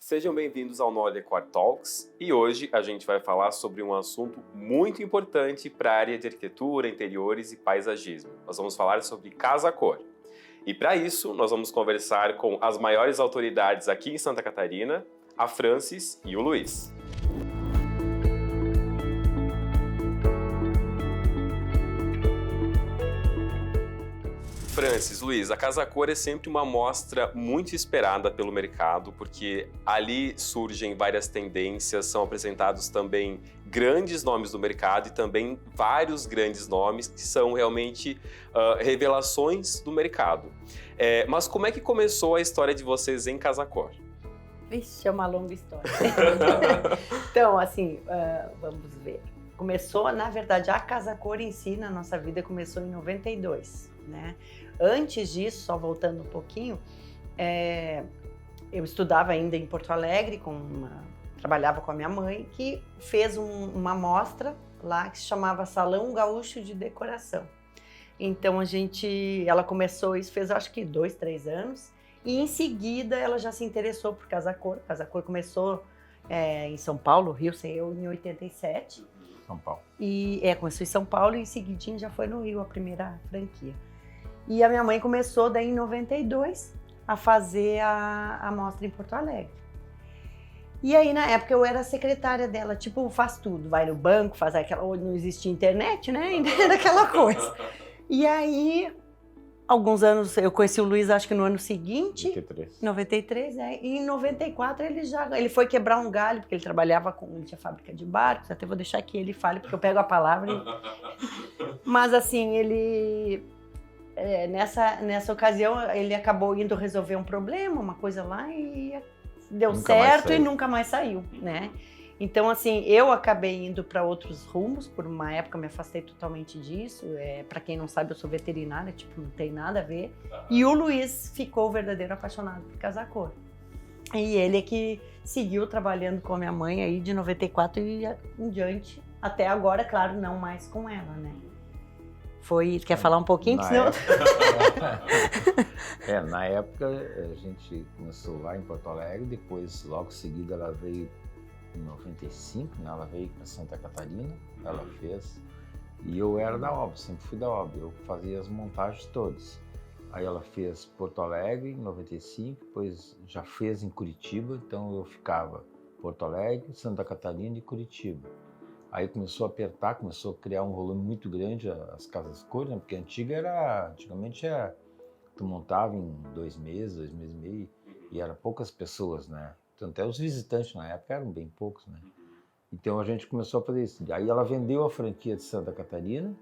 Sejam bem-vindos ao No Decor Talks e hoje a gente vai falar sobre um assunto muito importante para a área de arquitetura, interiores e paisagismo. Nós vamos falar sobre casa-cor. E para isso, nós vamos conversar com as maiores autoridades aqui em Santa Catarina, a Francis e o Luiz. Francis, Luiz, a casa-cor é sempre uma mostra muito esperada pelo mercado, porque ali surgem várias tendências, são apresentados também grandes nomes do mercado e também vários grandes nomes que são realmente revelações do mercado. Mas como é que começou a história de vocês em casa-cor? Vixe, é uma longa história. Então, assim, vamos ver. Começou, na verdade, a casa-cor em si, na nossa vida, começou em 92, né? Antes disso, só voltando um pouquinho, eu estudava ainda em Porto Alegre, trabalhava com a minha mãe, que fez uma mostra lá que se chamava Salão Gaúcho de Decoração. Então, ela começou isso, fez acho que 2, 3 anos, e em seguida ela já se interessou por casa-cor. Casa-cor começou em São Paulo, Rio, em 87. São Paulo. Começou em São Paulo e em seguidinho já foi no Rio, a primeira franquia. E a minha mãe começou daí em 92 a fazer a mostra em Porto Alegre. E aí na época eu era secretária dela, tipo, faz tudo, vai no banco, faz aquela, não existia internet, né? Ainda era aquela coisa. E aí, alguns anos, eu conheci o Luiz acho que no ano seguinte, 93, e em 94 ele foi quebrar um galho, porque ele tinha fábrica de barcos, até vou deixar que ele fale, porque eu pego a palavra. Mas assim, ele... nessa ocasião, ele acabou indo resolver um problema, uma coisa lá, e deu certo e nunca mais saiu, né? Então, assim, eu acabei indo para outros rumos, por uma época me afastei totalmente disso. Para quem não sabe, eu sou veterinária, tipo, não tem nada a ver. E o Luiz ficou o verdadeiro apaixonado por casa-cor. E ele é que seguiu trabalhando com a minha mãe aí de 94 e em diante, até agora, claro, não mais com ela, né? Quer falar um pouquinho? Na época a gente começou lá em Porto Alegre, depois logo em seguida ela veio em 95, né? Ela veio para Santa Catarina, ela fez, e eu era da obra, sempre fui da obra, eu fazia as montagens todas. Aí ela fez Porto Alegre em 95, depois já fez em Curitiba, então eu ficava Porto Alegre, Santa Catarina e Curitiba. Aí começou a apertar, começou a criar um volume muito grande as casas-cor, né? Porque antigamente tu montava em 2 meses, 2 meses e meio, e era poucas pessoas, né? Então, até os visitantes na época eram bem poucos, né? Então a gente começou a fazer isso. Aí ela vendeu a franquia de Santa Catarina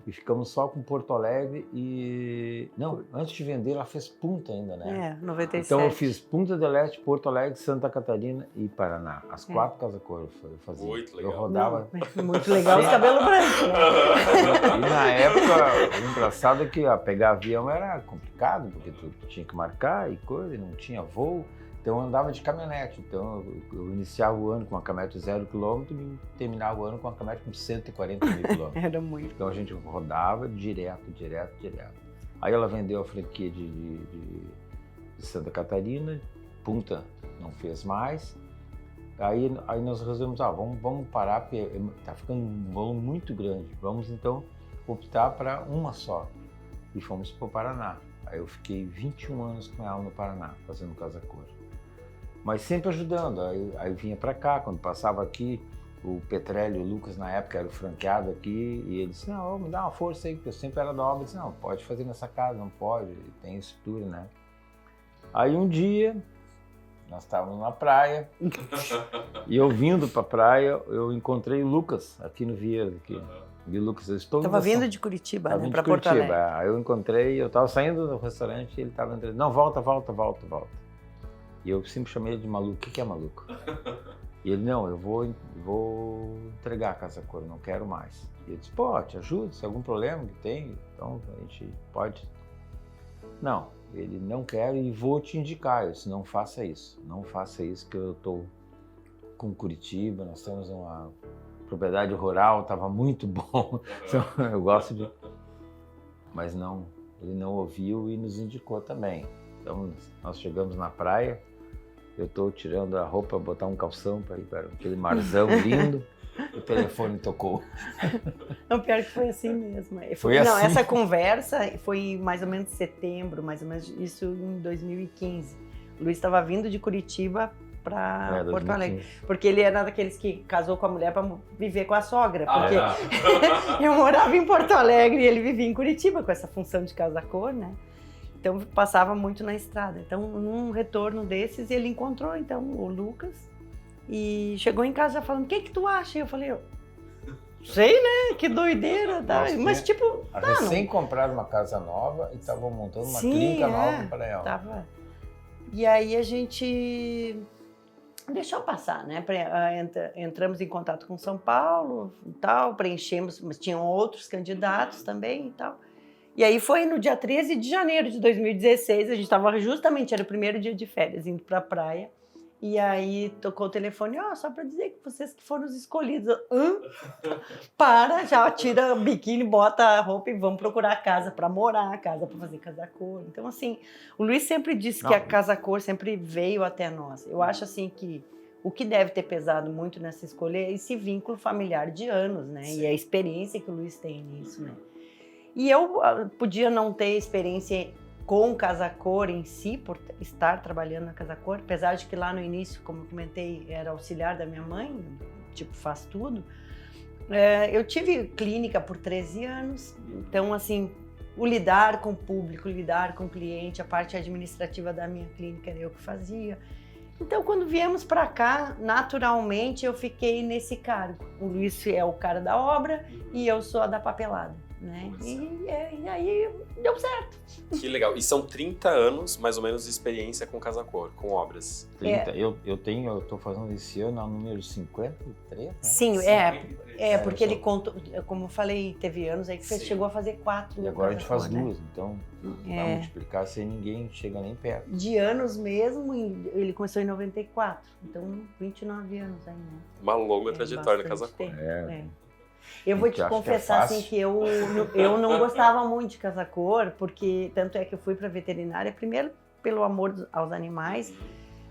e ficamos só com Porto Alegre e... Não, antes de vender ela fez Punta ainda, né? 97. Então eu fiz Punta del Este, Porto Alegre, Santa Catarina e Paraná. As 4 casa-cor eu fazia. Muito legal. Eu rodava... Muito legal os cabelos brancos, né? E na época, o engraçado é que pegar avião era complicado, porque tu tinha que marcar e coisa, e não tinha voo. Então eu andava de caminhonete, então eu iniciava o ano com uma caminhonete 0 km e terminava o ano com uma caminhonete com 140 mil km. Era muito. Então a gente rodava direto. Aí ela vendeu a franquia de Santa Catarina, Punta não fez mais. Aí nós resolvemos, vamos parar, porque tá ficando um volume muito grande, vamos então optar para uma só. E fomos para o Paraná. Aí eu fiquei 21 anos com ela no Paraná, fazendo casa-cor. Mas sempre ajudando, aí vinha para cá, quando passava aqui, o Petrélio, o Lucas na época era o franqueado aqui, e ele disse, não, me dá uma força aí, porque eu sempre era da obra, eu disse, não, pode fazer nessa casa, não pode, tem estrutura, né? Aí um dia, nós estávamos na praia, e eu vindo para a praia, eu encontrei o Lucas aqui no Vieira, aqui. E o Lucas, eu estou... Estava vindo de Curitiba, né, para Porto Alegre. Aí eu encontrei, eu estava saindo do restaurante e ele estava entrando, não, volta. E eu sempre chamei ele de maluco. O que é maluco? E ele, não, eu vou entregar a casa-cor, não quero mais. E eu disse, pô, te ajudo, se algum problema que tem, então a gente pode... Não, ele não quer e vou te indicar. Eu disse, não faça isso que eu estou com Curitiba, nós temos uma propriedade rural, estava muito bom, eu gosto de... Mas não, ele não ouviu e nos indicou também. Então nós chegamos na praia, eu tô tirando a roupa, botar um calção para ir para aquele marzão lindo, o telefone tocou. Não, pior que foi assim mesmo. Foi assim? Essa conversa foi mais ou menos setembro, mais ou menos isso em 2015. O Luiz estava vindo de Curitiba para Porto Alegre, porque ele era daqueles que casou com a mulher para viver com a sogra, porque eu morava em Porto Alegre e ele vivia em Curitiba com essa função de casa-cor, né? Então passava muito na estrada. Então num retorno desses ele encontrou então o Lucas e chegou em casa já falando: "O que tu acha?" E eu falei: "Sei, né? Que doideira, tá?" Nossa, mas tipo, recém compraram uma casa nova e estavam montando uma clínica nova para ela. Tava. E aí a gente deixou passar, né? Entramos em contato com São Paulo e tal, preenchemos, mas tinham outros candidatos também e tal. E aí foi no dia 13 de janeiro de 2016, a gente estava justamente, era o primeiro dia de férias, indo para a praia. E aí tocou o telefone, só para dizer que vocês que foram os escolhidos. Para, já tira o biquíni, bota a roupa e vamos procurar a casa para morar, a casa para fazer casa-cor. Então, assim, o Luiz sempre disse que a casa-cor sempre veio até nós. Eu acho, assim, que o que deve ter pesado muito nessa escolha é esse vínculo familiar de anos, né? Sim. E a experiência que o Luiz tem nisso, né? E eu podia não ter experiência com casa-cor em si, por estar trabalhando na casa-cor, apesar de que lá no início, como eu comentei, era auxiliar da minha mãe, tipo, faz tudo. Eu tive clínica por 13 anos, então, assim, o lidar com o público, lidar com o cliente, a parte administrativa da minha clínica era eu que fazia. Então, quando viemos para cá, naturalmente eu fiquei nesse cargo. O Luiz é o cara da obra e eu sou a da papelada, né? E aí deu certo. Que legal. E são 30 anos, mais ou menos, de experiência com casa-cor, com obras. 30. Eu tô fazendo esse ano o número 53, né? Sim, porque ele contou, como eu falei, teve anos aí que chegou a fazer 4. E agora a gente faz 2, então vai multiplicar sem ninguém chega nem perto. De anos mesmo, ele começou em 94, então 29 anos aí, né? Uma longa trajetória na casa-cor. Eu vou te confessar assim que eu não gostava muito de casa-cor, porque tanto é que eu fui para veterinária, primeiro pelo amor aos animais,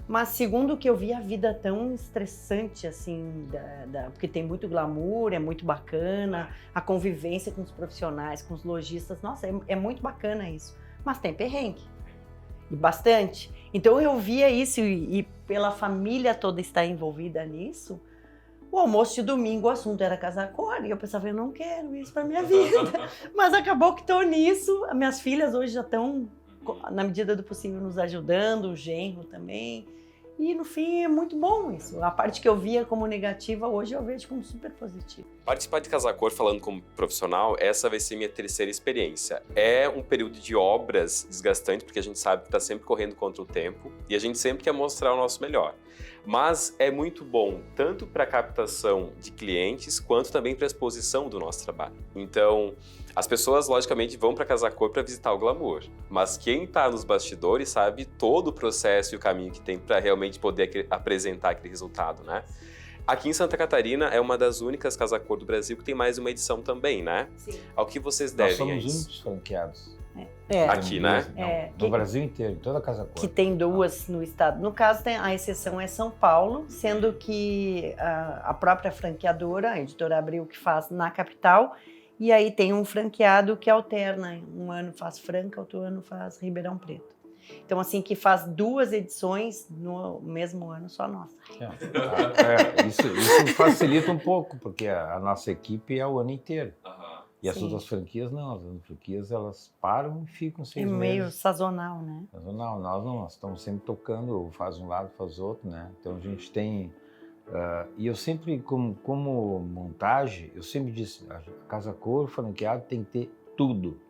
mas segundo que eu vi a vida tão estressante assim, porque tem muito glamour, é muito bacana, a convivência com os profissionais, com os lojistas, nossa, é muito bacana isso, mas tem perrengue, e bastante. Então eu via isso e pela família toda estar envolvida nisso, o almoço de domingo, o assunto era casa-cor, e eu pensava, eu não quero isso para minha vida. Mas acabou que estou nisso. As minhas filhas hoje já estão, na medida do possível, nos ajudando, o genro também. E no fim é muito bom isso. A parte que eu via como negativa, hoje eu vejo como super positiva. Participar de casa-cor, falando como profissional, essa vai ser minha terceira experiência. É um período de obras desgastante, porque a gente sabe que está sempre correndo contra o tempo e a gente sempre quer mostrar o nosso melhor. Mas é muito bom, tanto para a captação de clientes, quanto também para a exposição do nosso trabalho. Então, as pessoas, logicamente, vão para casa-cor para visitar o glamour, mas quem está nos bastidores sabe todo o processo e o caminho que tem para realmente poder apresentar aquele resultado, né? Aqui em Santa Catarina é uma das únicas casa-cor do Brasil que tem mais uma edição também, né? Sim. Ao que vocês devem a isso? Nós somos únicos franqueados. Aqui, né? No Brasil inteiro, toda casa-cor. Que tem 2 no estado. No caso, a exceção é São Paulo, sendo que a própria franqueadora, a Editora Abril, que faz na capital, e aí tem um franqueado que alterna. Um ano faz Franca, outro ano faz Ribeirão Preto. Então, assim, que faz 2 edições no mesmo ano, só nossa. Isso facilita um pouco, porque a nossa equipe é o ano inteiro. E as Sim. outras franquias não, as outras franquias elas param e ficam 6 meses. É meio sazonal, né? Sazonal, nós estamos sempre tocando, faz um lado, faz outro, né? Então a gente tem, e eu sempre, como montagem, eu sempre disse, a casa-cor, franqueado tem que ter tudo.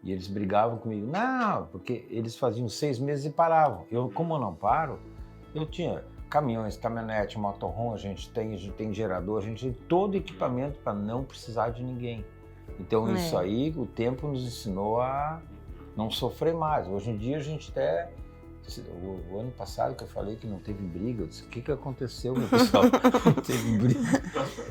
E eles brigavam comigo, não, porque eles faziam 6 meses e paravam. Como eu não paro, eu tinha caminhões, caminhonete, motorhome, a gente tem gerador, a gente tem todo equipamento para não precisar de ninguém. Então isso aí, o tempo nos ensinou a não sofrer mais. Hoje em dia a gente até O ano passado que eu falei que não teve briga, eu disse, o que aconteceu, meu pessoal? Não teve briga.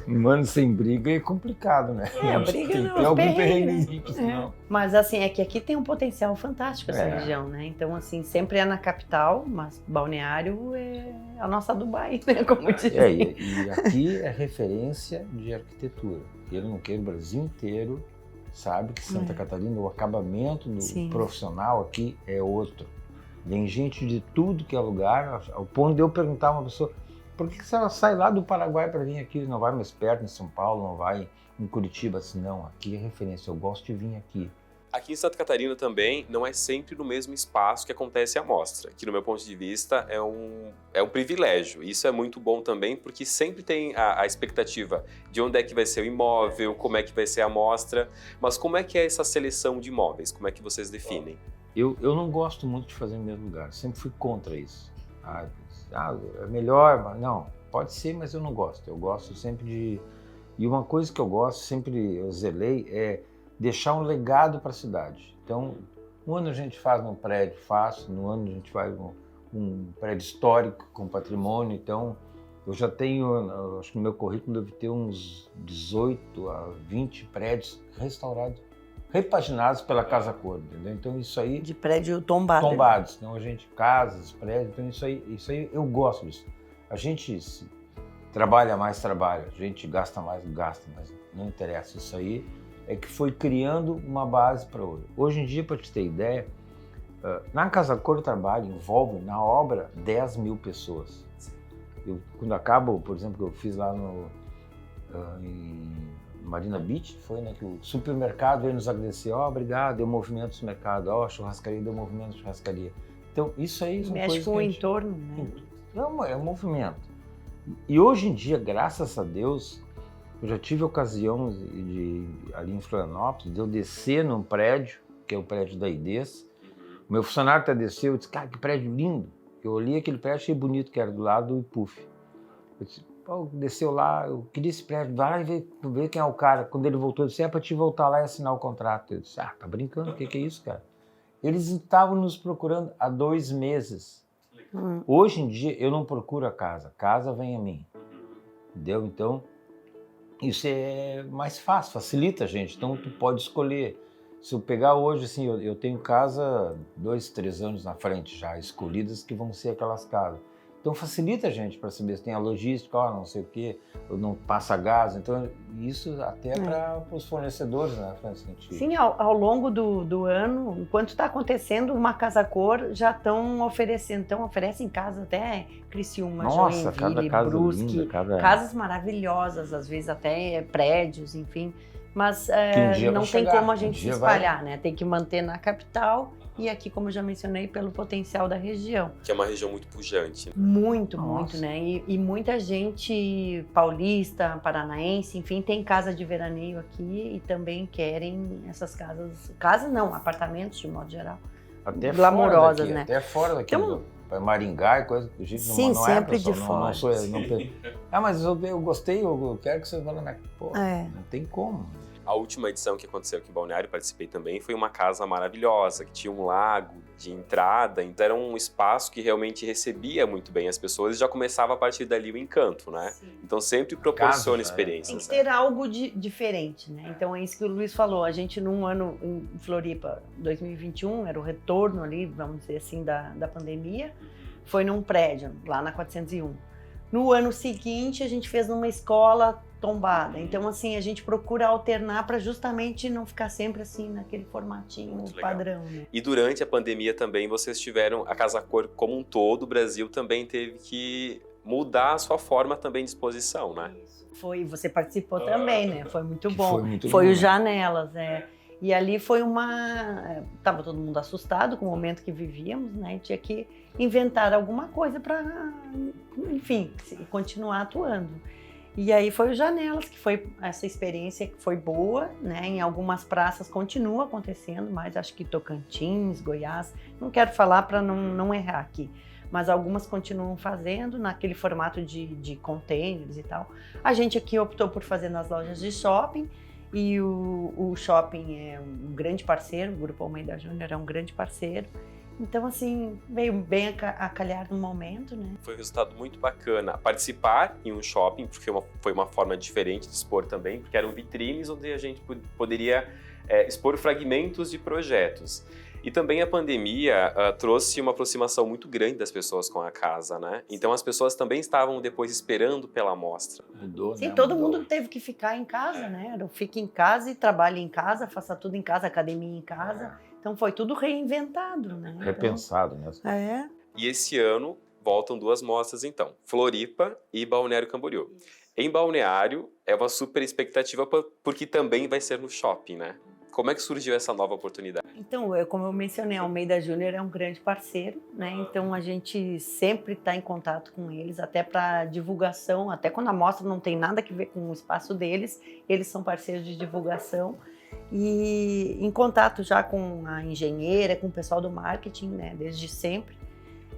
Um ano sem briga é complicado, né? A briga não, tem algum perrengue, perrengue, né? senão... Mas assim, é que aqui tem um potencial fantástico essa região, né? Então assim, sempre é na capital, mas Balneário é a nossa Dubai, né? Como dizem. E aqui é referência de arquitetura. Queira ou não queira, o Brasil inteiro sabe que Santa Catarina, o acabamento do profissional aqui é outro. Vem gente de tudo que é lugar, ao ponto de eu perguntar a uma pessoa, por que ela sai lá do Paraguai para vir aqui, não vai mais perto, em São Paulo, não vai em Curitiba? Assim, não, aqui é referência, eu gosto de vir aqui. Aqui em Santa Catarina também não é sempre no mesmo espaço que acontece a mostra, que no meu ponto de vista é um privilégio. Isso é muito bom também, porque sempre tem a expectativa de onde é que vai ser o imóvel, como é que vai ser a mostra, mas como é que é essa seleção de imóveis? Como é que vocês definem? Eu não gosto muito de fazer no mesmo lugar, sempre fui contra isso. É melhor, mas não, pode ser, mas eu não gosto. Eu gosto sempre de... E uma coisa que eu gosto, sempre eu zelei, é deixar um legado para a cidade. Então, um ano a gente faz um prédio fácil, no ano a gente faz um prédio histórico com patrimônio. Então, eu já tenho, acho que no meu currículo deve ter uns 18 a 20 prédios restaurados, repaginados pela Casa Cor, entendeu? Então isso aí... De prédio tombado. Tombados. Então a gente, casas, prédios, então isso aí eu gosto disso. A gente trabalha mais, a gente gasta mais, mas não interessa. Isso aí é que foi criando uma base para hoje. Hoje em dia, para te ter ideia, na Casa Cor envolve na obra 10 mil pessoas. Quando acabo, por exemplo, que eu fiz lá em Marina Beach, foi, né, que o supermercado veio nos agradecer, obrigado, deu movimento no mercado, a churrascaria deu movimento na churrascaria. Então, isso aí são mexe coisas com que o entorno, né? É um movimento. E hoje em dia, graças a Deus, eu já tive ocasião ali em Florianópolis, de eu descer num prédio, que é o prédio da IDES. O meu funcionário até desceu, eu disse, cara, que prédio lindo. Eu olhei aquele prédio, achei bonito, que era do lado do IPUF. Eu disse, desceu lá, eu queria esse prédio, vai lá e ver quem é o cara. Quando ele voltou, eu disse, é para te voltar lá e assinar o contrato. Eu disse, tá brincando, o que é isso, cara? Eles estavam nos procurando há 2 meses. Hoje em dia, eu não procuro a casa vem a mim. Entendeu? Então, isso é mais fácil, facilita a gente. Então, tu pode escolher. Se eu pegar hoje, assim, eu tenho casa 2, 3 anos na frente já, escolhidas, que vão ser aquelas casas. Então facilita a gente para saber se tem a logística, não sei o quê, ou não passa gás. Então isso até para os fornecedores, né? Sim, ao longo do ano, enquanto está acontecendo, uma Casa Cor já estão oferecendo. Então oferecem casas até Criciúma, Joinville, Brusque, casas maravilhosas, às vezes até prédios, enfim. Mas não tem como a gente se espalhar, né? Tem que manter na capital. E aqui, como eu já mencionei, pelo potencial da região. Que é uma região muito pujante. Muito, né? E muita gente paulista, paranaense, enfim, tem casa de veraneio aqui e também querem essas casas... Casas não, apartamentos de modo geral. Até glamorosas, daqui, né? Até fora daqui, então, Maringá e coisa que a gente sim, não sempre é, de fora. Mas eu gostei, eu quero que você vá lá. Pô, não tem como. A última edição que aconteceu aqui em Balneário, participei também, foi uma casa maravilhosa, que tinha um lago de entrada, então era um espaço que realmente recebia muito bem as pessoas e já começava a partir dali o encanto, né? Sim. Então sempre proporciona experiências. Tem que ter algo diferente, né? Então é isso que o Luiz falou, a gente num ano em Floripa, 2021, era o retorno ali, vamos dizer assim, da pandemia, foi num prédio, lá na 401. No ano seguinte, a gente fez numa escola tombada. Então, assim, a gente procura alternar para justamente não ficar sempre assim naquele formatinho padrão. Né? E durante a pandemia também vocês tiveram, a Casa Cor como um todo, o Brasil também teve que mudar a sua forma também de exposição, né? Foi, você participou também, né? Foi muito bom. Foi o Janelas, E ali foi tava todo mundo assustado com o momento que vivíamos, né? E tinha que inventar alguma coisa para, enfim, continuar atuando. E aí foi o Janelas, que foi essa experiência que foi boa, né? Em algumas praças continua acontecendo, mas acho que Tocantins, Goiás, não quero falar para não errar aqui, mas algumas continuam fazendo naquele formato de containers e tal. A gente aqui optou por fazer nas lojas de shopping, e o shopping é um grande parceiro, o Grupo Almeida Júnior é um grande parceiro, Então, assim, veio bem a calhar no momento, né? Foi um resultado muito bacana. Participar em um shopping, porque foi uma forma diferente de expor também, porque eram vitrines onde a gente poderia expor fragmentos de projetos. E também a pandemia trouxe uma aproximação muito grande das pessoas com a casa, né? Então as pessoas também estavam depois esperando pela amostra. Mudou, Sim, né? todo Mudou. mundo teve que ficar em casa, né? Fique em casa e trabalhe em casa, faça tudo em casa, academia em casa. Então foi tudo reinventado, né? Repensado, né? Então, E esse ano voltam 2 mostras então, Floripa e Balneário Camboriú. Em Balneário é uma super expectativa porque também vai ser no shopping, né? Como é que surgiu essa nova oportunidade? Então, como eu mencionei, a Almeida Júnior é um grande parceiro, né? Então a gente sempre está em contato com eles, até para divulgação, até quando a mostra não tem nada a ver com o espaço deles, eles são parceiros de divulgação. E em contato já com a engenheira, com o pessoal do marketing, né? Desde sempre,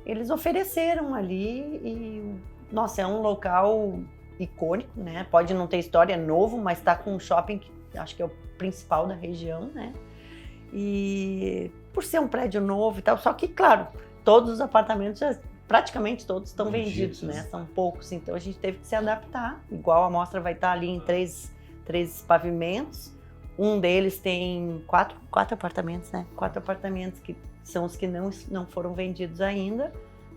eles ofereceram ali e, nossa, é um local icônico, né? Pode não ter história, é novo, mas está com um shopping que acho que é o principal da região, né? E por ser um prédio novo e tal, só que, claro, todos os apartamentos, praticamente todos estão vendidos, né? São poucos, então a gente teve que se adaptar. Igual a mostra vai estar ali em três pavimentos. Um deles tem quatro apartamentos, né? 4 apartamentos que são os que não foram vendidos ainda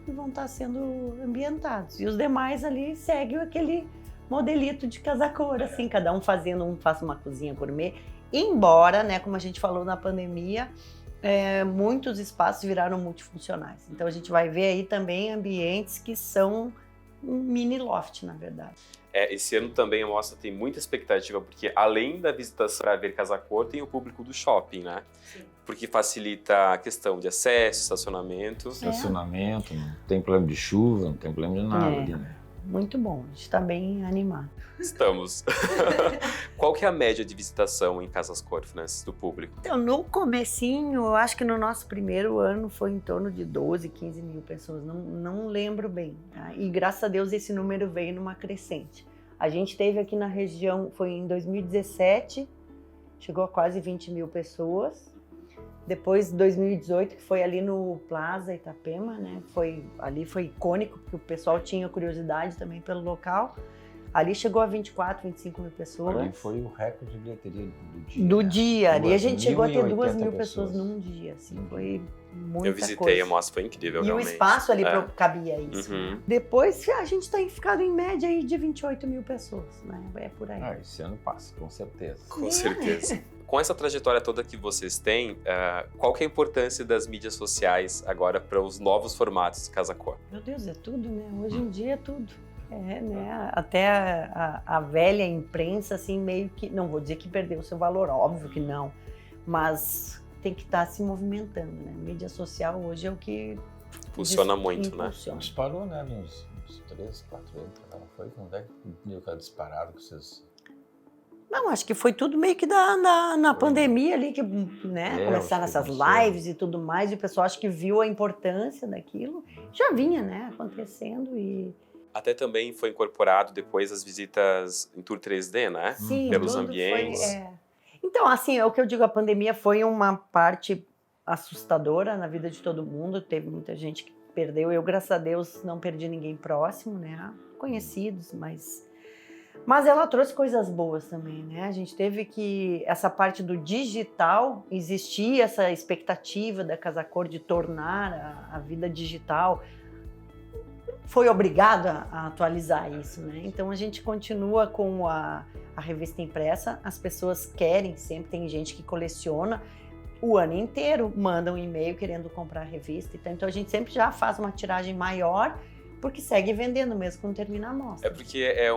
e vão estar sendo ambientados. E os demais ali seguem aquele modelito de casa cor, assim, cada um faz uma cozinha gourmet. Embora, né, como a gente falou na pandemia, muitos espaços viraram multifuncionais. Então a gente vai ver aí também ambientes que são um mini loft, na verdade. Esse ano também a mostra tem muita expectativa, porque além da visitação para ver casa cor, tem o público do shopping, né? Sim. Porque facilita a questão de acesso, estacionamento. Estacionamento, não tem problema de chuva, não tem problema de nada ali, né? Muito bom, a gente está bem animado. Estamos. Qual que é a média de visitação em Casas Cor, Francis, do público? Então, no comecinho, eu acho que no nosso primeiro ano foi em torno de 12, 15 mil pessoas, não lembro bem. Tá? E graças a Deus esse número veio numa crescente. A gente teve aqui na região, foi em 2017, chegou a quase 20 mil pessoas. Depois, 2018, que foi ali no Plaza Itapema, né? Ali foi icônico, porque o pessoal tinha curiosidade também pelo local. Ali chegou a 24, 25 mil pessoas. Ali foi o recorde de bilheteria do dia. Do dia. Ali a gente chegou a ter 2.080 2.000 pessoas num dia, assim, foi muita coisa. Eu visitei, a mostra foi incrível, e realmente. E o espaço ali cabia isso. Uhum. Depois a gente tem ficado em média aí de 28 mil pessoas, né? É por aí. Esse ano passa, com certeza. Com certeza. Com essa trajetória toda que vocês têm, qual que é a importância das mídias sociais agora para os novos formatos de Casa Cor? Meu Deus, é tudo, né? Hoje em dia é tudo. Né? Até a velha imprensa, assim, meio que... Não vou dizer que perdeu o seu valor, óbvio que não. Mas tem que estar se movimentando, né? Mídia social hoje é o que... Funciona muito, né? Disparou, né? Nos 3, 4 anos. Foi quando é que deu aquela disparada que vocês... Não, acho que foi tudo meio que na pandemia ali, que né, começaram essas lives e tudo mais, e o pessoal acho que viu a importância daquilo. Já vinha, né, acontecendo e... Até também foi incorporado depois as visitas em tour 3D, né? Sim, pelos ambientes. Então, assim, é o que eu digo, a pandemia foi uma parte assustadora na vida de todo mundo, teve muita gente que perdeu, eu, graças a Deus, não perdi ninguém próximo, né, conhecidos, mas ela trouxe coisas boas também, né? A gente teve que... Essa parte do digital, existia essa expectativa da Casa Cor de tornar a vida digital. Foi obrigado a atualizar isso, né? Então a gente continua com a revista impressa. As pessoas querem sempre, tem gente que coleciona o ano inteiro, manda um e-mail querendo comprar a revista. Então a gente sempre já faz uma tiragem maior, porque segue vendendo mesmo quando termina a mostra. É porque é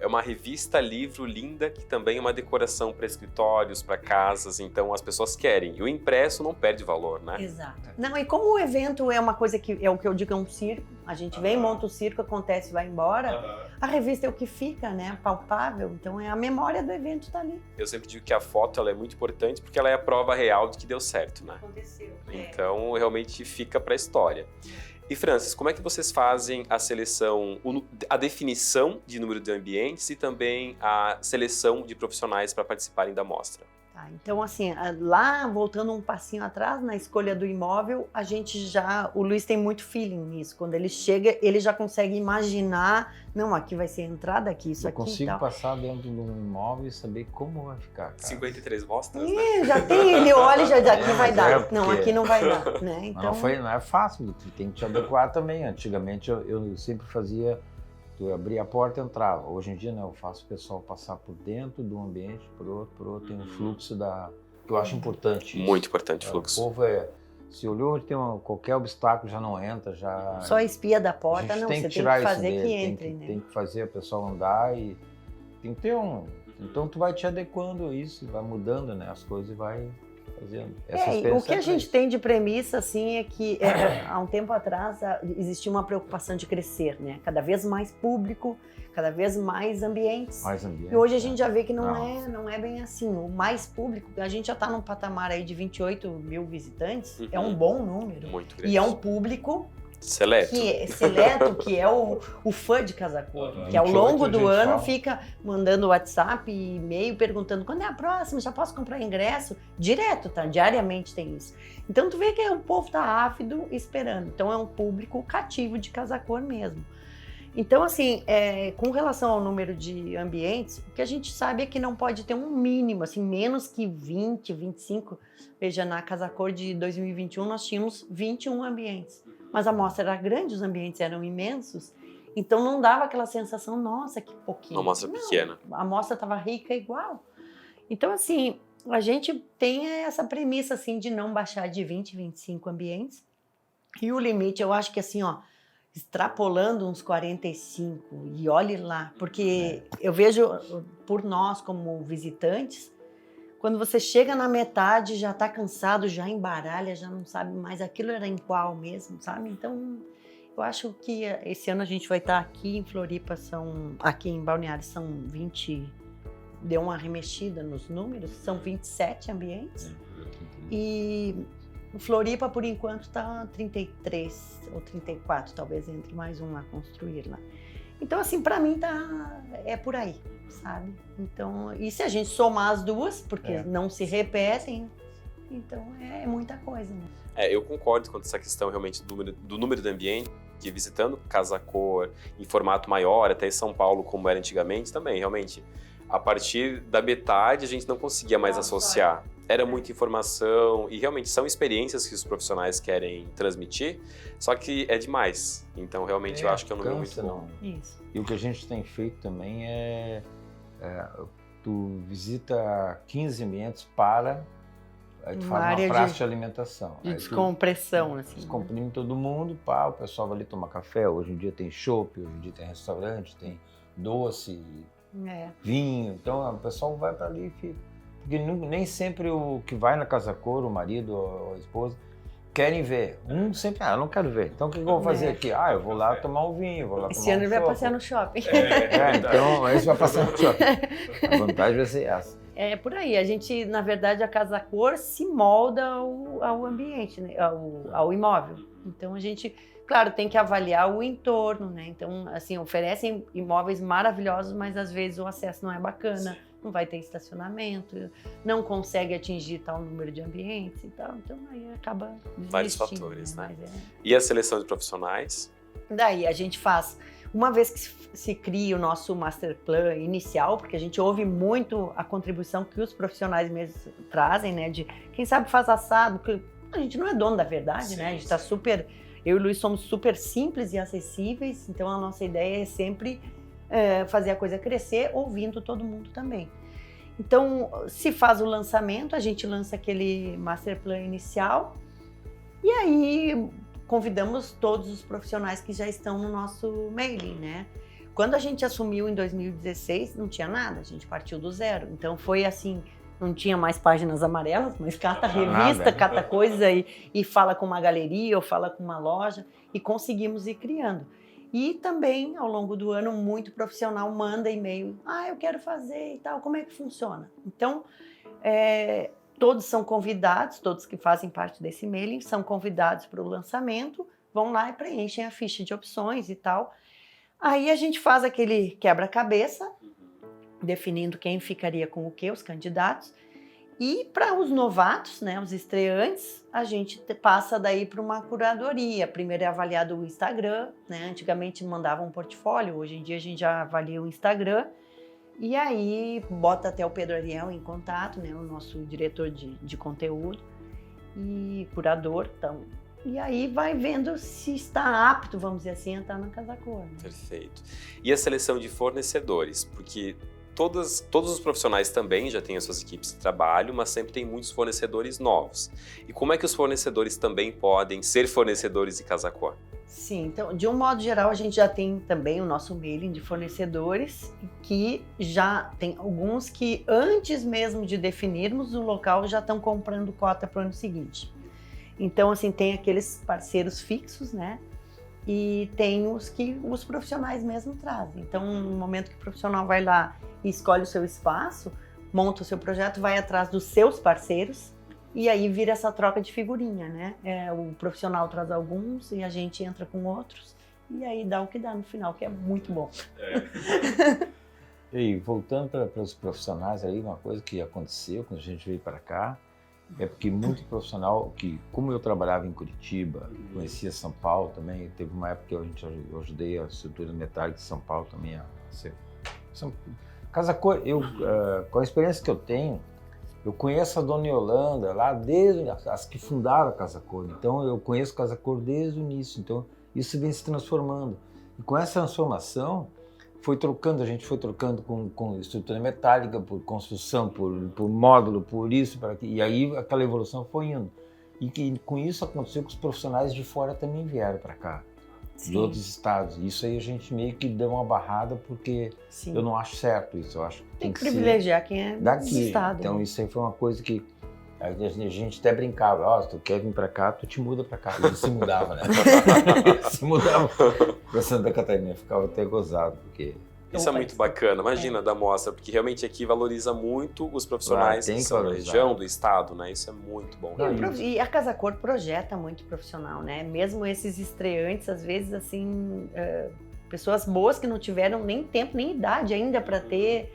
uma revista, livro linda, que também é uma decoração para escritórios, para casas, então as pessoas querem. E o impresso não perde valor, né? Exato. Não, e como o evento é uma coisa que, é o que eu digo, é um circo, a gente vem, monta o circo, acontece, vai embora, a revista é o que fica, né? Palpável, então a memória do evento tá ali. Eu sempre digo que a foto ela é muito importante porque ela é a prova real de que deu certo, né? Aconteceu. Então realmente fica para a história. E Francis, como é que vocês fazem a seleção, a definição de número de ambientes e também a seleção de profissionais para participarem da mostra? Tá, então, assim, lá, voltando um passinho atrás, na escolha do imóvel, o Luiz tem muito feeling nisso. Quando ele chega, ele já consegue imaginar, não, aqui vai ser a entrada, aqui, isso Eu aqui consigo e tal. passar dentro de um imóvel e saber como vai ficar. 53 mostras, né? Já tem, ele olha e já diz, aqui É, vai mas dar. é Não, porque- aqui não vai dar, né? Mas Então, não é fácil, tu tem que te adequar também. Antigamente eu sempre fazia, tu abria a porta e entrava. Hoje em dia não, eu faço o pessoal passar por dentro do ambiente, por outro, tem um fluxo que eu acho importante. isso. Muito importante o O fluxo. povo se olhou, tem qualquer obstáculo, já não entra, já... só espia da A porta, gente não, tem você que tem tirar que isso fazer dele, que entre, né? tem que fazer a pessoa andar e tem que ter Então tu vai te adequando a isso, vai mudando, né, as coisas e vai fazendo. Essa E o que a experiência gente tem de premissa, assim, é que há um tempo atrás existia uma preocupação de crescer, né? Cada vez mais público, cada vez mais ambientes. mais ambiente. E hoje a gente já vê que Não. não é bem assim. O mais público, a gente já está num patamar aí de 28 mil visitantes, é um bom número. Muito grande. E é um público Seleto. seleto, que é o fã de Casa Cor, que ao 28 longo do gente ano fala. fica mandando WhatsApp e e-mail perguntando quando é a próxima, já posso comprar ingresso? Direto, tá? Diariamente tem isso. Então tu vê que o povo tá ávido esperando. Então é um público cativo de Casa Cor mesmo. Então, assim, com relação ao número de ambientes, o que a gente sabe é que não pode ter um mínimo, assim, menos que 20, 25. Veja, na Casa Cor de 2021 nós tínhamos 21 ambientes. Mas a amostra era grande, os ambientes eram imensos, então não dava aquela sensação, nossa, que pouquinho. Uma amostra pequena. A amostra estava rica igual. Então, assim, a gente tem essa premissa, assim, de não baixar de 20, 25 ambientes. E o limite, eu acho que, assim, ó, extrapolando uns 45, e olhe lá, porque eu vejo, por nós como visitantes, quando você chega na metade, já está cansado, já embaralha, já não sabe mais aquilo era em qual mesmo, sabe? Então, eu acho que esse ano a gente vai estar aqui em Floripa, aqui em Balneário são 20, deu uma remexida nos números, são 27 ambientes. E Floripa, por enquanto, está 33 ou 34, talvez entre mais um a construir lá. Então, assim, para mim é por aí, sabe? Então, e se a gente somar as duas, porque não se repetem, então é muita coisa, né? Eu concordo com essa questão realmente do número de ambiente, que visitando Casa Cor em formato maior, até em São Paulo, como era antigamente, também, realmente, a partir da metade a gente não conseguia mais associar. Era muita informação e realmente são experiências que os profissionais querem transmitir, só que é demais. Então, realmente, eu acho que é um número muito bom. Isso. E o que a gente tem feito também tu visita 15 ambientes aí tu Uma faz área uma praça de alimentação. De Aí tu descompressão, assim. descomprime todo mundo, o pessoal vai ali tomar café. Hoje em dia tem chopp, hoje em dia tem restaurante, tem doce, vinho. Então o pessoal vai para ali e fica. Porque nem sempre o que vai na Casa Cor, o marido ou a esposa, querem ver. Sempre, eu não quero ver. Então o que eu vou fazer aqui? Eu vou lá tomar um vinho, vou lá Esse tomar ano um ele vai chopp. passear no shopping. Então esse vai passar no shopping. A vantagem vai ser essa. É por aí, a gente, na verdade, a Casa Cor se molda ao ambiente, né? ao imóvel. Então a gente, claro, tem que avaliar o entorno, né? Então, assim, oferecem imóveis maravilhosos, mas às vezes o acesso não é bacana, não vai ter estacionamento, não consegue atingir tal número de ambientes e tal, então aí acaba desistindo. Vários fatores, né? Mas E a seleção de profissionais? Daí a gente faz, uma vez que se cria o nosso master plan inicial, porque a gente ouve muito a contribuição que os profissionais mesmos trazem, né? De quem sabe faz assado, porque a gente não é dono da verdade, né? A gente está super, eu e o Luiz somos super simples e acessíveis, então a nossa ideia é sempre fazer a coisa crescer, ouvindo todo mundo também. Então, se faz o lançamento, a gente lança aquele master plan inicial e aí convidamos todos os profissionais que já estão no nosso mailing, né? Quando a gente assumiu em 2016, não tinha nada, a gente partiu do zero. Então foi assim, não tinha mais páginas amarelas, mas cata revista, cata coisas e fala com uma galeria ou fala com uma loja e conseguimos ir criando. E também, ao longo do ano, muito profissional manda e-mail, eu quero fazer e tal, como é que funciona? Então, todos são convidados, todos que fazem parte desse mailing são convidados para o lançamento, vão lá e preenchem a ficha de opções e tal. Aí a gente faz aquele quebra-cabeça, definindo quem ficaria com o quê, os candidatos, E para os novatos, né, os estreantes, a gente passa daí para uma curadoria. Primeiro é avaliado o Instagram, né? Antigamente mandava um portfólio, hoje em dia a gente já avalia o Instagram. E aí bota até o Pedro Ariel em contato, né, o nosso diretor de conteúdo e curador. Então, e aí vai vendo se está apto, vamos dizer assim, a estar na Casa Cor. Né? Perfeito. E a seleção de fornecedores? Porque todos os profissionais também já têm as suas equipes de trabalho, mas sempre tem muitos fornecedores novos. E como é que os fornecedores também podem ser fornecedores de Casa Cor? Sim, então, de um modo geral, a gente já tem também o nosso mailing de fornecedores, que já tem alguns que antes mesmo de definirmos o local já estão comprando cota para o ano seguinte. Então, assim, tem aqueles parceiros fixos, né? E tem os que os profissionais mesmo trazem. Então, no momento que o profissional vai lá e escolhe o seu espaço, monta o seu projeto, vai atrás dos seus parceiros e aí vira essa troca de figurinha, né? O profissional traz alguns e a gente entra com outros e aí dá o que dá no final, que é muito bom. E voltando para os profissionais aí, uma coisa que aconteceu quando a gente veio para cá, é porque muito profissional, que como eu trabalhava em Curitiba, conhecia São Paulo também, teve uma época que eu ajudei a estrutura metálica de São Paulo também a ser... Casa Cor, com a experiência que eu tenho, eu conheço a Dona Yolanda lá desde as que fundaram a Casa Cor, então eu conheço a Casa Cor desde o início, então isso vem se transformando. E com essa transformação, a gente foi trocando com estrutura metálica, por construção, por módulo, por isso, por aquilo, e aí aquela evolução foi indo. E com isso aconteceu que os profissionais de fora também vieram para cá, Sim. de outros estados. Isso aí a gente meio que deu uma barrada, porque Sim. eu não acho certo isso, eu acho que tem que privilegiar quem é daqui. do estado. Então né? isso aí foi uma coisa que a gente até brincava, se tu quer vir para cá, tu te muda para cá. E ele se mudava, né? Se mudava para Santa Catarina, ficava até gozado, porque... Isso é muito bacana, imagina, da mostra, porque realmente aqui valoriza muito os profissionais que são da região, do estado, né? Isso é muito bom. E a Casa Cor projeta muito profissional, né? Mesmo esses estreantes, às vezes, assim, pessoas boas que não tiveram nem tempo, nem idade ainda para ter,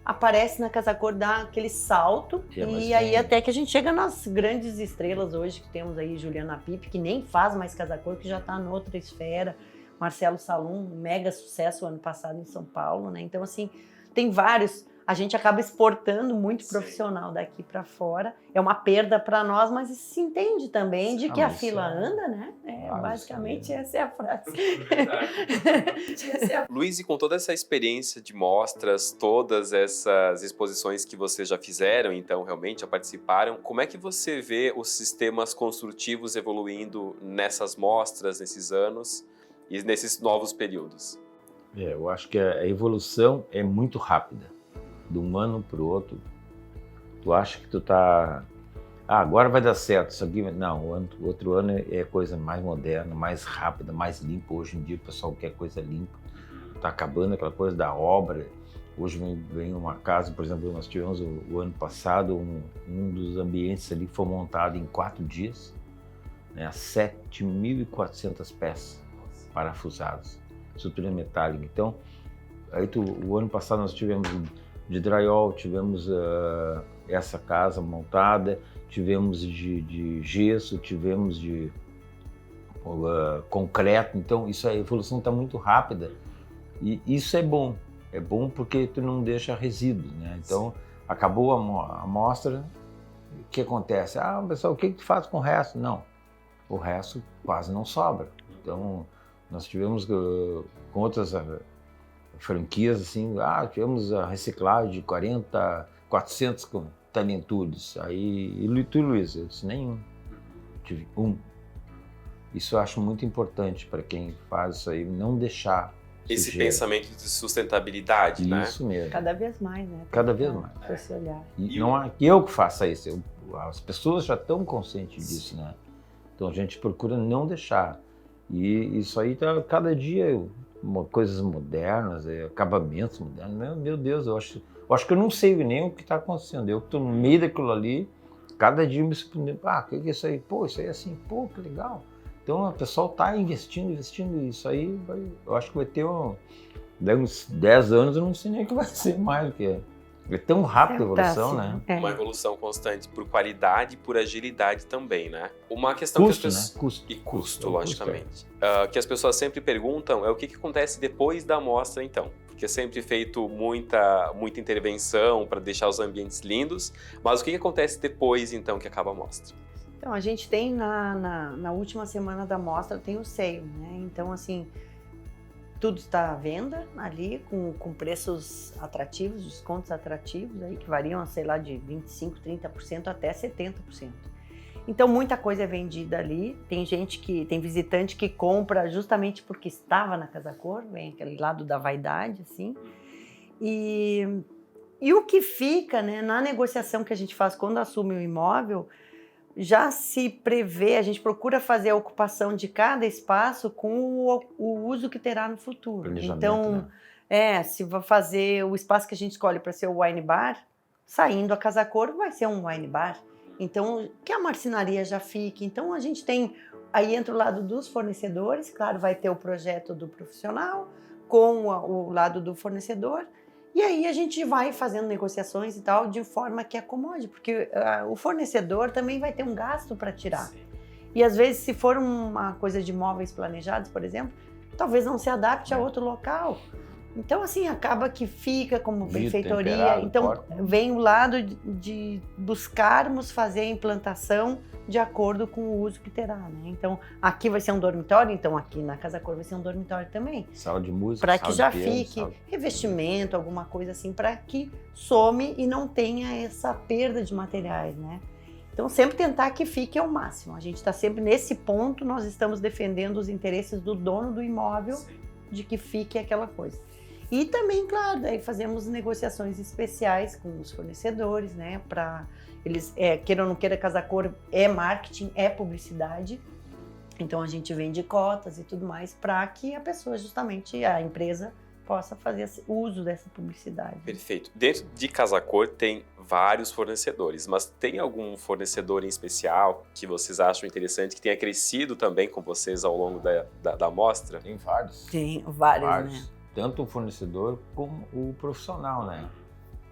aparece na Casa Cor, dá aquele salto, e aí até que a gente chega nas grandes estrelas hoje, que temos aí Juliana Pipe, que nem faz mais Casa Cor, que já está noutra esfera, Marcelo Salum, um mega sucesso ano passado em São Paulo, né? Então, assim, tem vários. A gente acaba exportando muito profissional daqui para fora. É uma perda para nós, mas se entende também de que a fila anda, né? Basicamente, essa é a frase. Luiz, e com toda essa experiência de mostras, todas essas exposições que vocês já fizeram, então, realmente já participaram, como é que você vê os sistemas construtivos evoluindo nessas mostras, nesses anos? E nesses novos períodos? Eu acho que a evolução é muito rápida. De um ano para o outro, tu acha que tu tá... agora vai dar certo isso aqui. Não, o outro ano é coisa mais moderna, mais rápida, mais limpa. Hoje em dia o pessoal quer coisa limpa. Tá acabando aquela coisa da obra. Hoje vem uma casa, por exemplo, nós tivemos o ano passado, um dos ambientes ali foi montado em 4 dias, né, 7.400 peças parafusados, estrutura metálica. Então, aí o ano passado nós tivemos de drywall, tivemos essa casa montada, tivemos de gesso, tivemos de concreto. Então, a evolução está muito rápida e isso é bom porque tu não deixa resíduos, né? Então, acabou a mostra, o que acontece? Pessoal, o que tu faz com o resto? Não, o resto quase não sobra. Então, nós tivemos com outras franquias, assim, tivemos a reciclagem de 400 talentudos. Aí, e tu, Luiz? Eu disse, nenhum. Tive um. Isso eu acho muito importante para quem faz isso aí, não deixar esse sujeira. Pensamento de sustentabilidade, né? Isso mesmo. Cada vez mais, né? Cada vez mais. Para se olhar. E não é que eu que faça isso, as pessoas já estão conscientes disso, né? Então a gente procura não deixar. E isso aí tá cada dia coisas modernas, acabamentos modernos. Meu Deus, eu acho que eu não sei nem o que está acontecendo. Eu estou no meio daquilo ali, cada dia me surpreendendo. O que é isso aí? Pô, isso aí é assim, pô, que legal. Então o pessoal está investindo, isso aí eu acho que vai ter daí uns 10 anos, eu não sei nem o que vai ser mais, porque É tão rápida a Tá, evolução, sim. né? É. Uma evolução constante por qualidade e por agilidade também, né? Uma questão Custo, que as né? pessoas... Custo. E custo, É o logicamente. Que as pessoas sempre perguntam é o que acontece depois da amostra, então. Porque é sempre feito muita intervenção para deixar os ambientes lindos, mas o que acontece depois, então, que acaba a amostra? Então, a gente tem na última semana da mostra, tem o sale, né? Então, assim, tudo está à venda ali, com preços atrativos, descontos atrativos, aí, que variam, sei lá, de 25%, 30% até 70%. Então, muita coisa é vendida ali. Tem visitante que compra justamente porque estava na Casa Cor, vem aquele lado da vaidade, assim. E o que fica, né, na negociação que a gente faz quando assume o imóvel, já se prevê, a gente procura fazer a ocupação de cada espaço com o uso que terá no futuro. Planejamento, Então, né? se vai fazer o espaço que a gente escolhe para ser o wine bar, saindo a Casa Cor vai ser um wine bar. Então, que a marcenaria já fique. Então, a gente tem, aí entra o lado dos fornecedores, claro, vai ter o projeto do profissional com o lado do fornecedor. E aí a gente vai fazendo negociações e tal, de forma que acomode, porque o fornecedor também vai ter um gasto para tirar. Sim. E às vezes, se for uma coisa de móveis planejados, por exemplo, talvez não se adapte a outro local. Então, assim, acaba que fica como benfeitoria. Temperado, Então, porta. vem o lado de buscarmos fazer a implantação de acordo com o uso que terá, né? Então, aqui vai ser um dormitório, então aqui na Casa Cor vai ser um dormitório também. Sala de música, Para que sala já de piano, fique sala- revestimento, alguma coisa assim, para que some e não tenha essa perda de materiais, né? Então, sempre tentar que fique ao máximo. A gente está sempre nesse ponto, nós estamos defendendo os interesses do dono do imóvel, de que fique aquela coisa. E também, claro, daí fazemos negociações especiais com os fornecedores, né? Para eles, queira ou não queira, Casa Cor é marketing, é publicidade. Então a gente vende cotas e tudo mais para que a pessoa, justamente, a empresa, possa fazer uso dessa publicidade. Perfeito. Dentro de Casa Cor tem vários fornecedores, mas tem algum fornecedor em especial que vocês acham interessante, que tenha crescido também com vocês ao longo da amostra? Tem vários. Tem vários, né? Tanto o fornecedor como o profissional, né?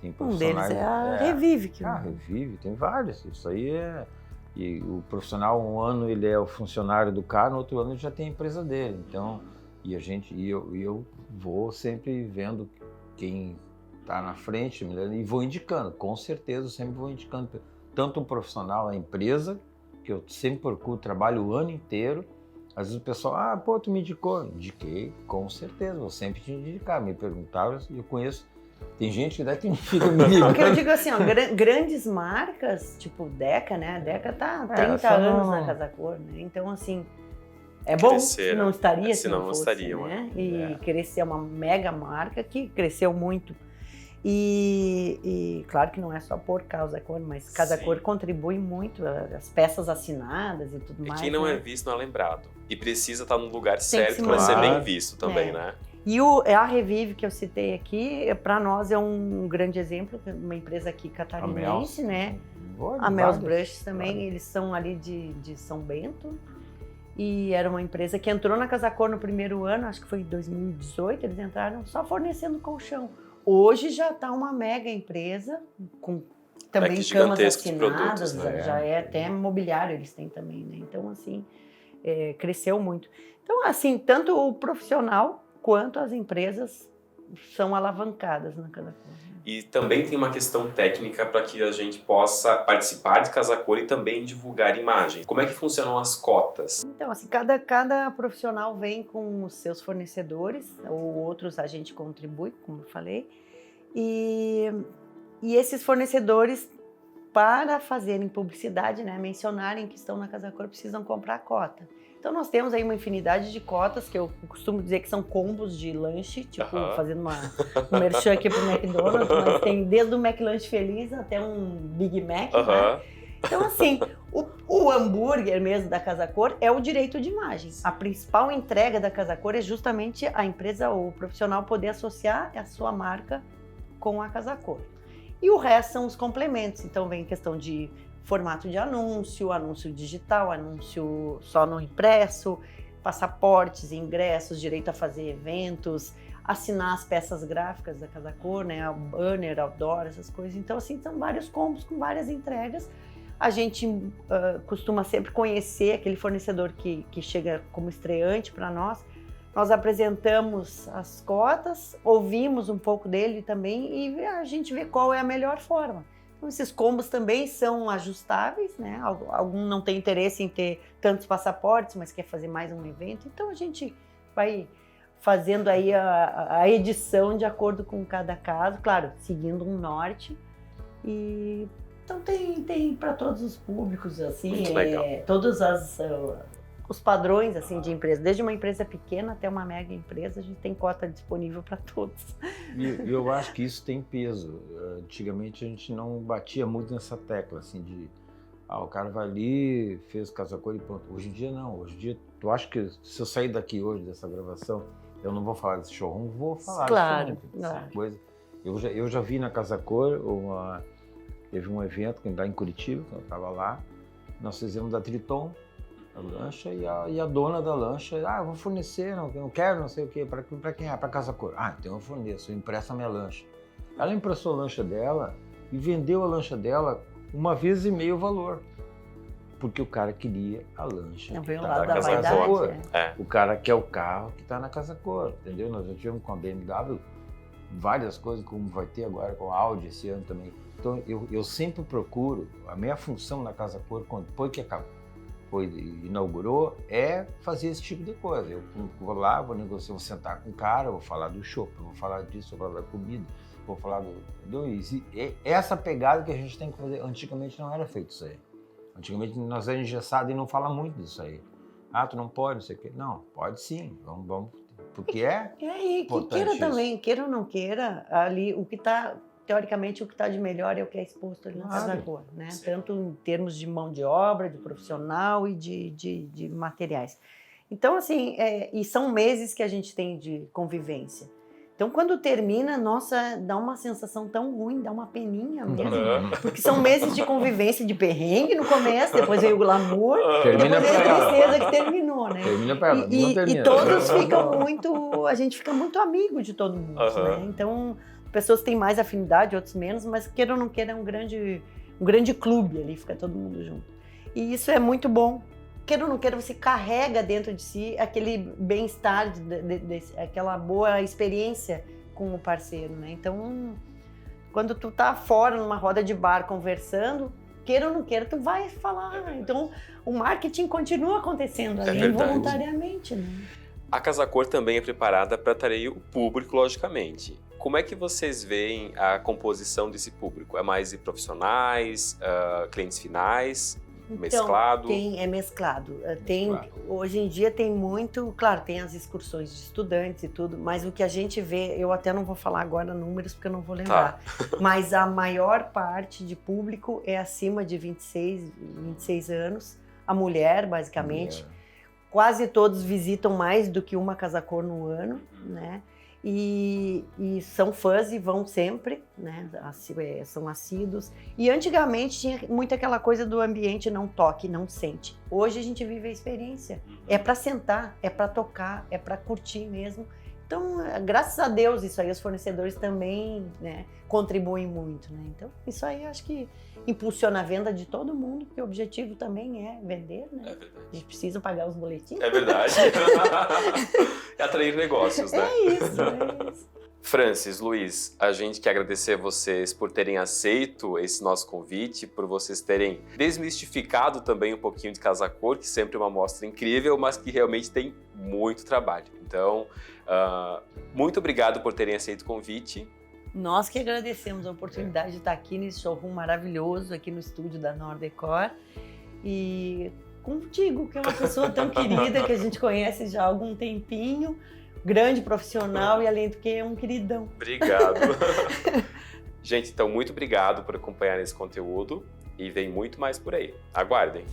Tem Um deles profissionais... é a Revive. Revive, tem vários. Isso aí é... E o profissional, um ano ele é o funcionário do cara, no outro ano ele já tem a empresa dele. Então, eu vou sempre vendo quem está na frente e vou indicando. Com certeza, eu sempre vou indicando tanto o profissional, a empresa, que eu sempre procuro, trabalho o ano inteiro. Às vezes o pessoal, pô, tu me indicou. Indiquei, com certeza, vou sempre te indicar. Me perguntaram e eu conheço. Tem gente que daqui fica me ligando. Porque eu digo assim, ó, grandes marcas, tipo Deca, né? A Deca tá há 30 anos na Casa Cor, né? Então, assim, é bom, Cresceram. não estaria se Senão não não fosse, estariam, né? E crescer uma mega marca que cresceu muito. E claro que não é só por Casa Cor, mas Casa Sim. Cor contribui muito, as peças assinadas e tudo E mais. quem não né? é visto não é lembrado. E precisa estar no lugar Tem que certo se para ser manter. bem visto também, É. né? E a Revive que eu citei aqui, para nós é um grande exemplo, uma empresa aqui catarinense, né? A Mel's Brushes também, vários. eles são ali de São Bento. E era uma empresa que entrou na Casa Cor no primeiro ano, acho que foi em 2018, eles entraram só fornecendo colchão. Hoje já está uma mega empresa, com também Leque camas gigantesco de assinadas, produtos, né? já é até mobiliário eles têm também, né? Então, assim, cresceu muito. Então, assim, tanto o profissional quanto as empresas são alavancadas na Casa Cor. E também tem uma questão técnica para que a gente possa participar de Casa Cor e também divulgar imagens. Como é que funcionam as cotas? Então, assim, cada profissional vem com os seus fornecedores, ou outros a gente contribui, como eu falei, e esses fornecedores, para fazerem publicidade, né, mencionarem que estão na Casa Cor, precisam comprar cota. Então, nós temos aí uma infinidade de cotas, que eu costumo dizer que são combos de lanche, tipo, fazendo um merchan aqui pro McDonald's, mas tem desde o McLanche Feliz até um Big Mac, né? Então, assim, o hambúrguer mesmo da Casa Cor é o direito de imagem. A principal entrega da Casa Cor é justamente a empresa ou o profissional poder associar a sua marca com a Casa Cor. E o resto são os complementos. Então, vem questão de formato de anúncio, anúncio digital, anúncio só no impresso, passaportes, ingressos, direito a fazer eventos, assinar as peças gráficas da Casa Cor, né? O banner, outdoor, essas coisas. Então, assim, são vários combos com várias entregas. A gente costuma sempre conhecer aquele fornecedor que chega como estreante para nós. Nós apresentamos as cotas, ouvimos um pouco dele também e a gente vê qual é a melhor forma. Então, esses combos também são ajustáveis, né? Algum não tem interesse em ter tantos passaportes, mas quer fazer mais um evento. Então, a gente vai fazendo aí a edição de acordo com cada caso, claro, seguindo um norte. Então tem para todos os públicos, assim, muito legal. Todos os padrões assim, de empresa, desde uma empresa pequena até uma mega empresa, a gente tem cota disponível para todos. E eu acho que isso tem peso. Antigamente a gente não batia muito nessa tecla, assim, de o cara vai ali, fez Casa Cor e pronto. Hoje em dia não, hoje em dia, tu acha que se eu sair daqui hoje dessa gravação, eu não vou falar desse showroom, vou falar claro, dessa coisa. Eu já vi na Casa Cor, teve um evento lá em Curitiba, que eu estava lá, nós fizemos da Triton, a lancha, e a dona da lancha, eu vou fornecer, não quero, não sei o quê, para quem é? Para Casa Cor. Então eu forneço, eu empresto a minha lancha. Ela emprestou a lancha dela e vendeu a lancha dela 1,5 vezes o valor, porque o cara queria a lancha. Não veio tá lá na da Casa vaidade, Cor. É. O cara quer o carro que está na Casa Cor, entendeu? Nós já tivemos com a BMW várias coisas, como vai ter agora com a Audi esse ano também. Então eu sempre procuro, a minha função na Casa Cor, depois que inaugurou, é fazer esse tipo de coisa. Eu vou lá, vou negociar, vou sentar com o cara, vou falar do shopping, vou falar disso, vou falar da comida, vou falar essa pegada que a gente tem que fazer. Antigamente não era feito isso aí. Antigamente nós éramos engessados e não fala muito disso aí. Tu não pode, não sei o quê. Não, pode sim, vamos porque E que queira isso. Também, queira ou não queira, ali o que está, teoricamente, o que está de melhor é o que é exposto ali na Casa Cor, né? Tanto em termos de mão de obra, de profissional e de materiais. Então, assim, e são meses que a gente tem de convivência. Então, quando termina, nossa, dá uma sensação tão ruim, dá uma peninha mesmo. Porque são meses de convivência, de perrengue no começo, depois veio o glamour, Termina depois veio a tristeza que terminou, né? Termina pra ela, não termina. E todos ficam a gente fica muito amigo de todo mundo, né? Então, pessoas têm mais afinidade, outros menos, mas queira ou não queira, é um grande clube ali, fica todo mundo junto. E isso é muito bom. Queira ou não queira, você carrega dentro de si aquele bem-estar, aquela boa experiência com o parceiro, né? Então, quando tu tá fora numa roda de bar conversando, queira ou não queira, tu vai falar. Então, o marketing continua acontecendo ali involuntariamente, né? A Casa Cor também é preparada para atrair o público, logicamente. Como é que vocês veem a composição desse público? É mais de profissionais, clientes finais? Mesclado? É mesclado. Hoje em dia tem muito, claro, tem as excursões de estudantes e tudo, mas o que a gente vê, eu até não vou falar agora números porque eu não vou lembrar, mas a maior parte de público é acima de 26 anos, a mulher, basicamente. Quase todos visitam mais do que uma Casa Cor no ano, né? E são fãs e vão sempre, né? São assíduos. E antigamente tinha muito aquela coisa do ambiente não toque, não sente. Hoje a gente vive a experiência. É para sentar, é para tocar, é para curtir mesmo. Então, graças a Deus, isso aí os fornecedores também, né, contribuem muito, né? Então, isso aí acho que impulsiona a venda de todo mundo, porque o objetivo também é vender, né? É verdade. A gente precisa pagar os boletins. É verdade. É atrair negócios, né? É isso. Francis, Luiz, a gente quer agradecer a vocês por terem aceito esse nosso convite, por vocês terem desmistificado também um pouquinho de Casa Cor, que sempre é uma mostra incrível, mas que realmente tem muito trabalho. Então, muito obrigado por terem aceito o convite. Nós que agradecemos a oportunidade de estar aqui nesse showroom maravilhoso, aqui no estúdio da Nordecor. E contigo, que é uma pessoa tão querida, que a gente conhece já há algum tempinho, grande profissional e, além do que, é um queridão. Obrigado. Gente, então, muito obrigado por acompanhar esse conteúdo e vem muito mais por aí. Aguardem.